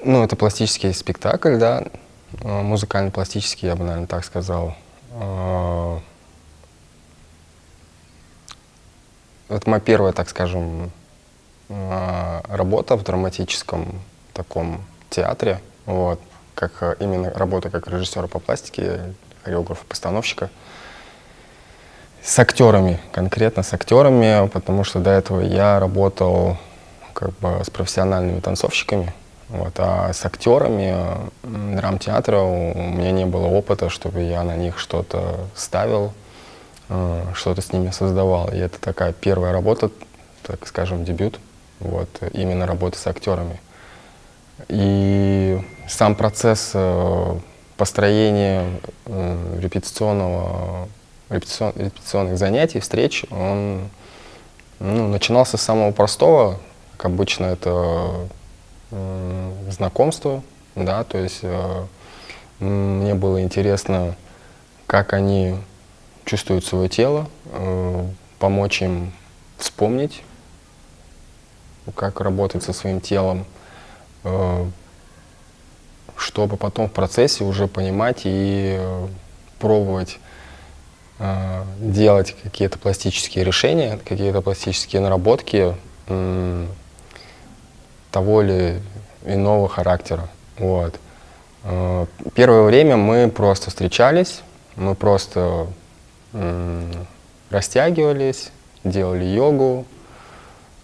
Ну, это пластический спектакль, да, музыкально-пластический, я бы, наверное, так сказал. Это моя первая, так скажем, работа в драматическом таком театре, вот, как именно работа как режиссера по пластике, хореографа, постановщика. С актерами, конкретно с актерами, потому что до этого я работал как бы с профессиональными танцовщиками, вот, а с актерами драмтеатра у меня не было опыта, чтобы я на них что-то ставил, что-то с ними создавал. И это такая первая работа, так скажем, дебют, вот, именно работа с актерами. И сам процесс построения репетиционных занятий, встреч, он начинался с самого простого, как обычно это знакомство, да, то есть мне было интересно, как они чувствуют свое тело, помочь им вспомнить, как работать со своим телом, чтобы потом в процессе уже понимать и пробовать делать какие-то пластические решения, какие-то пластические наработки того или иного характера. Вот. Первое время мы просто встречались, мы просто растягивались, делали йогу,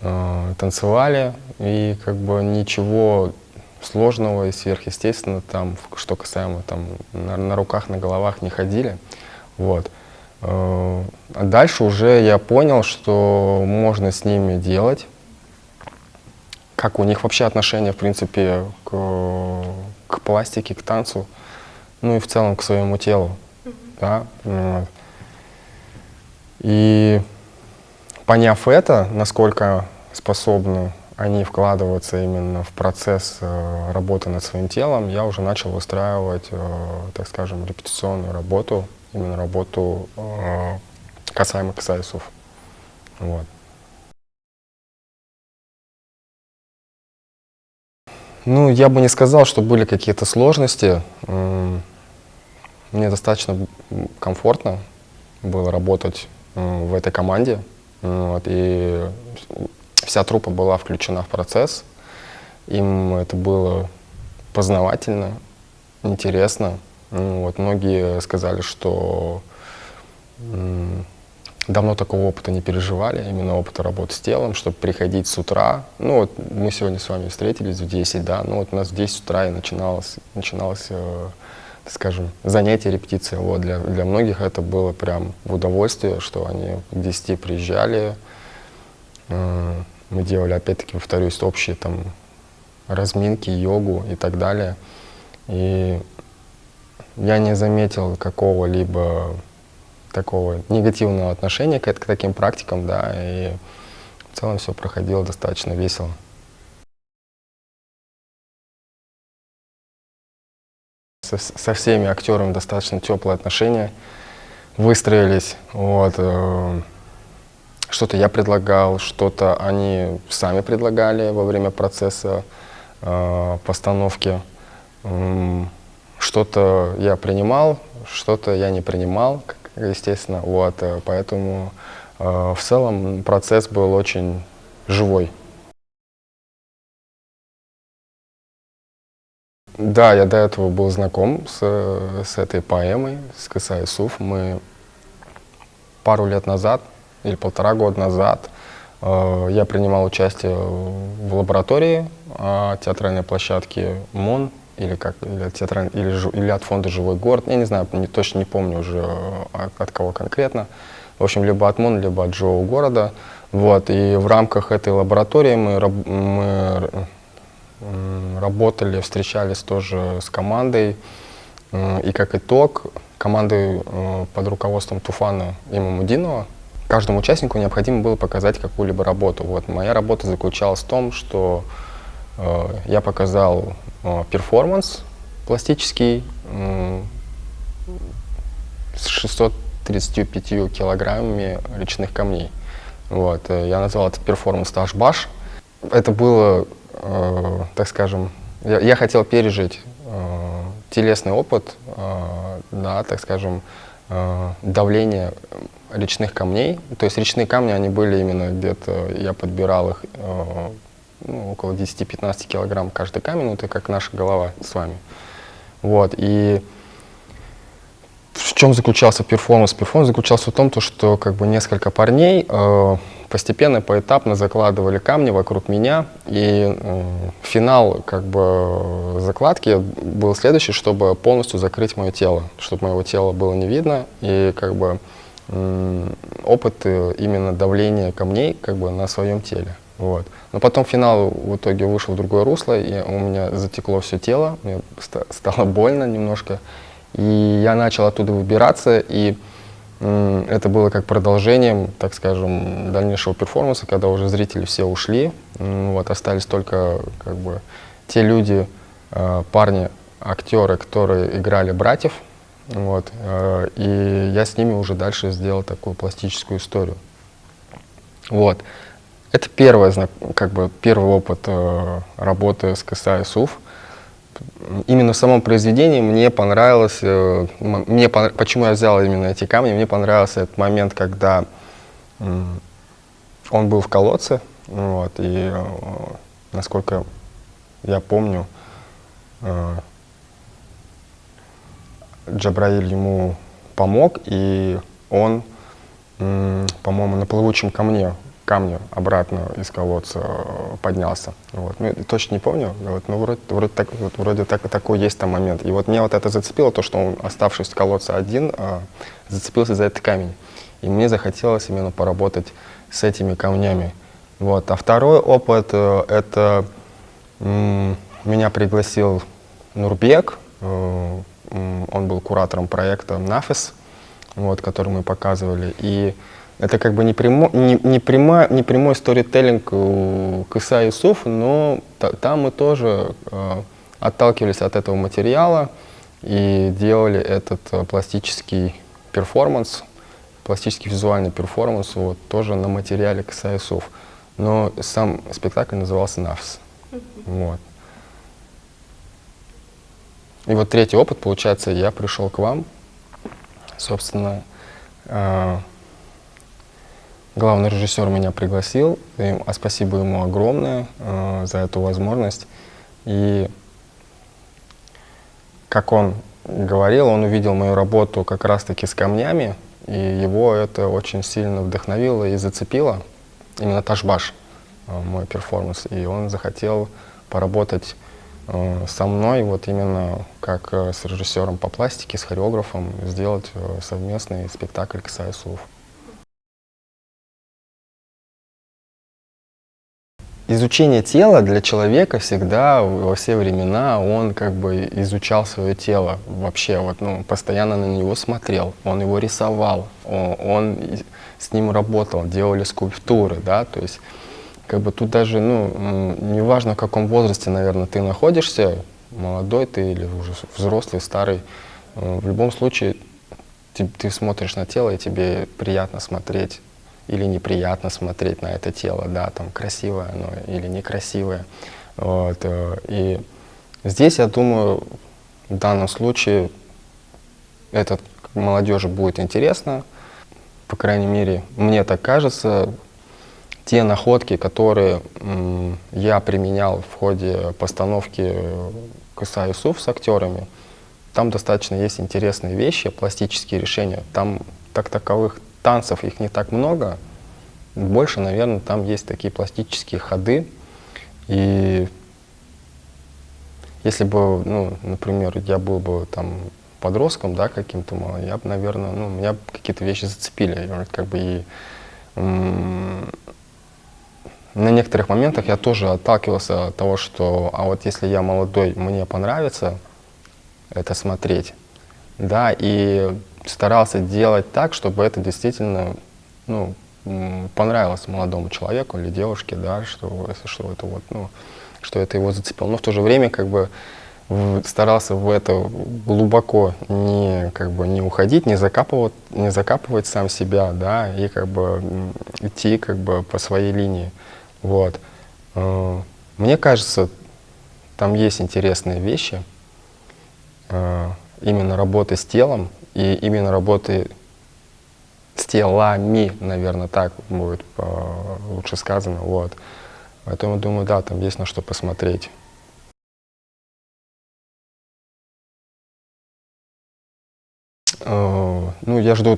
танцевали, и как бы ничего сложного и сверхъестественного там, что касаемо там на руках, на головах не ходили. Вот. А дальше уже я понял, что можно с ними делать, как у них вообще отношение, в принципе, к пластике, к танцу, ну и в целом к своему телу. Да? И поняв это, насколько способны они вкладываться именно в процесс работы над своим телом, я уже начал выстраивать, так скажем, репетиционную работу, именно работу касаемо ксайсов. Вот. Ну, я бы не сказал, что были какие-то сложности. Мне достаточно комфортно было работать в этой команде. Вот, и вся труппа была включена в процесс. Им это было познавательно, интересно. Вот, многие сказали, что давно такого опыта не переживали, именно опыта работы с телом, чтобы приходить с утра. Ну вот мы сегодня с вами встретились в 10, да, ну вот у нас в 10 утра и начиналось так скажем, занятие, репетиция. Вот для многих это было прям в удовольствие, что они к 10 приезжали. Мы делали, опять-таки, повторюсь, общие там разминки, йогу и так далее. И я не заметил какого-либо такого негативного отношения к таким практикам, да, и в целом все проходило достаточно весело. Со всеми актерами достаточно теплые отношения выстроились. Вот. Что-то я предлагал, что-то они сами предлагали во время процесса постановки. Что-то я принимал, что-то я не принимал, естественно. Вот. Поэтому в целом процесс был очень живой. Да, я до этого был знаком с этой поэмой, с Кысай Суф. Мы пару лет назад, или 1,5 года назад, я принимал участие в лаборатории театральной площадки МОН, или от фонда «Живой город». Я не знаю, точно не помню уже от кого конкретно. В общем, либо от МОН, либо от «Живого города». Вот. И в рамках этой лаборатории мы работали, встречались тоже с командой. И как итог, командой под руководством Туфана Имамудинова каждому участнику необходимо было показать какую-либо работу. Вот. Моя работа заключалась в том, что я показал перформанс пластический с 635 килограммами речных камней. Вот. Я назвал этот перформанс «Таш-Баш». Это было, так скажем, я хотел пережить телесный опыт, да, так скажем, давление речных камней. То есть речные камни, они были именно где-то, я подбирал их ну, около 10-15 килограмм каждый камень, ну, это как наша голова с вами. Вот, и в чем заключался перформанс? Перформанс заключался в том, что как бы несколько парней постепенно, поэтапно закладывали камни вокруг меня, и финал как бы закладки был следующий, чтобы полностью закрыть мое тело, чтобы моего тела было не видно, и как бы опыт именно давления камней как бы на своем теле. Вот. Но потом финал в итоге вышел в другое русло, и у меня затекло все тело, мне стало больно немножко, и я начал оттуда выбираться, и это было как продолжением, так скажем, дальнейшего перформанса, когда уже зрители все ушли, вот, остались только как бы те люди, парни, актеры, которые играли братьев, вот, и я с ними уже дальше сделал такую пластическую историю. Вот. Это как бы первый опыт работы с КСА и СУФ. Именно в самом произведении мне понравилось, почему я взял именно эти камни, мне понравился этот момент, когда он был в колодце, вот, и насколько я помню, Джабраиль ему помог, и он, по-моему, на плывучем камне обратно из колодца поднялся. Вот. Ну, точно не помню, вот, но вроде такой есть там момент. И вот мне вот это зацепило, то, что он, оставшись в колодце один, зацепился за этот камень. И мне захотелось именно поработать с этими камнями. Вот. А второй опыт, это меня пригласил Нурбек, он был куратором проекта «Нафис», вот, который мы показывали. И это как бы не прямой сторителлинг КСА и СУФ, но там мы тоже отталкивались от этого материала и делали этот пластический перформанс, пластический визуальный перформанс вот, тоже на материале КСА и СУФ. Но сам спектакль назывался «Нафис». Вот. И вот третий опыт, получается, я пришел к вам, собственно, главный режиссер меня пригласил, а спасибо ему огромное за эту возможность. И как он говорил, он увидел мою работу как раз-таки с камнями, и его это очень сильно вдохновило и зацепило, именно Ташбаш, мой перформанс. И он захотел поработать со мной, вот именно как с режиссером по пластике, с хореографом, сделать совместный спектакль «КСА и СУФ». Изучение тела для человека всегда, во все времена, он как бы изучал свое тело вообще, вот, ну, постоянно на него смотрел, он его рисовал, он с ним работал, делали скульптуры, да, то есть как бы тут даже, ну, неважно в каком возрасте, наверное, ты находишься, молодой ты или уже взрослый, старый, в любом случае ты смотришь на тело, и тебе приятно смотреть или неприятно смотреть на это тело, да, там красивое оно или некрасивое. Вот. И здесь, я думаю, в данном случае это молодежи будет интересно, по крайней мере, мне так кажется. Те находки, которые я применял в ходе постановки КСА и СУФ с актерами, там достаточно есть интересные вещи, пластические решения. Там таковых танцев их не так много, больше, наверное, там есть такие пластические ходы. И если бы, ну, например, я был бы там подростком, да, каким-то, я бы, наверное, ну, меня какие-то вещи зацепили, как бы, и на некоторых моментах я тоже отталкивался от того, что, а вот если я молодой, мне понравится это смотреть, да, и старался делать так, чтобы это действительно, ну, понравилось молодому человеку или девушке, да, что это вот, ну, что это его зацепило. Но в то же время как бы старался в это глубоко не уходить, не закапывать сам себя, да, и как бы идти как бы по своей линии. Вот. Мне кажется, там есть интересные вещи, именно работы с телом и именно работы с телами, наверное, так будет лучше сказано. Вот. Поэтому думаю, да, там есть на что посмотреть. Ну, я жду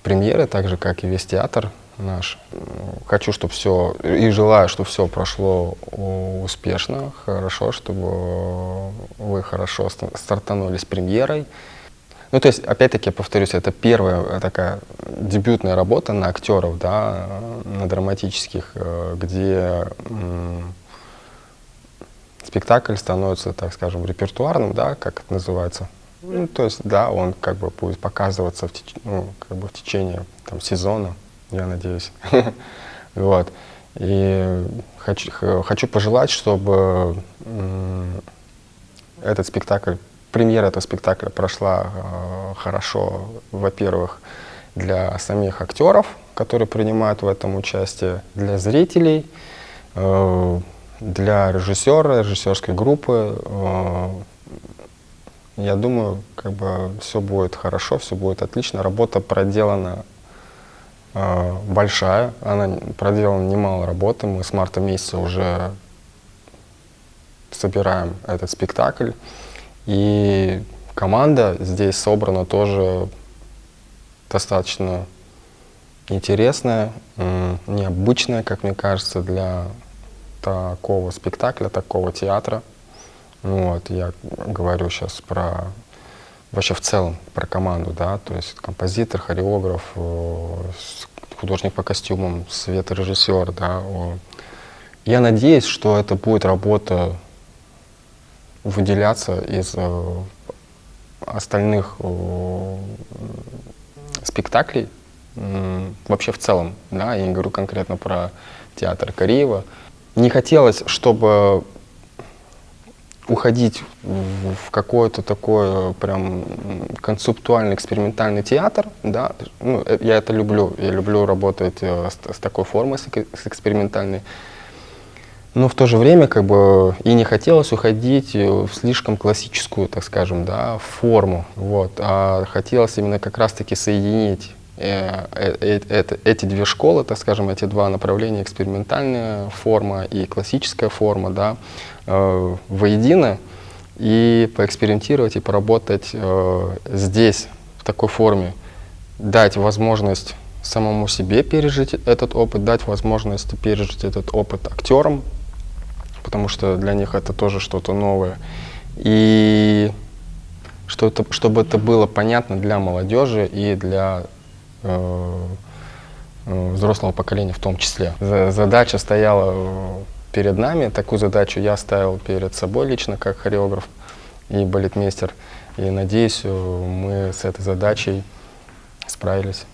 премьеры, так же, как и весь театр наш. Хочу, чтобы все, и желаю, чтобы все прошло успешно, хорошо, чтобы вы хорошо стартанули с премьерой. Ну, то есть, опять-таки, я повторюсь, это первая такая дебютная работа на актеров, да, на драматических, где спектакль становится, так скажем, репертуарным, да, как это называется. Ну, то есть, да, он как бы будет показываться в течение там, сезона, я надеюсь. Вот. И хочу пожелать, чтобы этот спектакль, премьера этого спектакля прошла хорошо, во-первых, для самих актеров, которые принимают в этом участие, для зрителей, для режиссера, режиссерской группы. Я думаю, как бы все будет хорошо, все будет отлично. Работа проделана большая, она проделана немало работы. Мы с марта месяца уже собираем этот спектакль. И команда здесь собрана тоже достаточно интересная, необычная, как мне кажется, для такого спектакля, такого театра. Вот, я говорю сейчас про, вообще в целом, про команду, да, то есть композитор, хореограф, художник по костюмам, светорежиссер, да. Я надеюсь, что это будет работа выделяться из остальных спектаклей, вообще в целом, да, я не говорю конкретно про театр Кореева. Не хотелось, чтобы уходить в какой-то такой прям концептуальный экспериментальный театр, да, ну, я это люблю, я люблю работать с такой формой, с экспериментальной, но в то же время как бы и не хотелось уходить в слишком классическую, так скажем, да, форму, вот, а хотелось именно как раз-таки соединить эти две школы, так скажем, эти два направления, экспериментальная форма и классическая форма, да, воедино, и поэкспериментировать и поработать здесь, в такой форме, дать возможность самому себе пережить этот опыт, дать возможность пережить этот опыт актерам, потому что для них это тоже что-то новое, и чтобы это было понятно для молодежи и для взрослого поколения в том числе. Задача стояла перед нами, такую задачу я ставил перед собой лично, как хореограф и балетмейстер, и надеюсь, мы с этой задачей справились.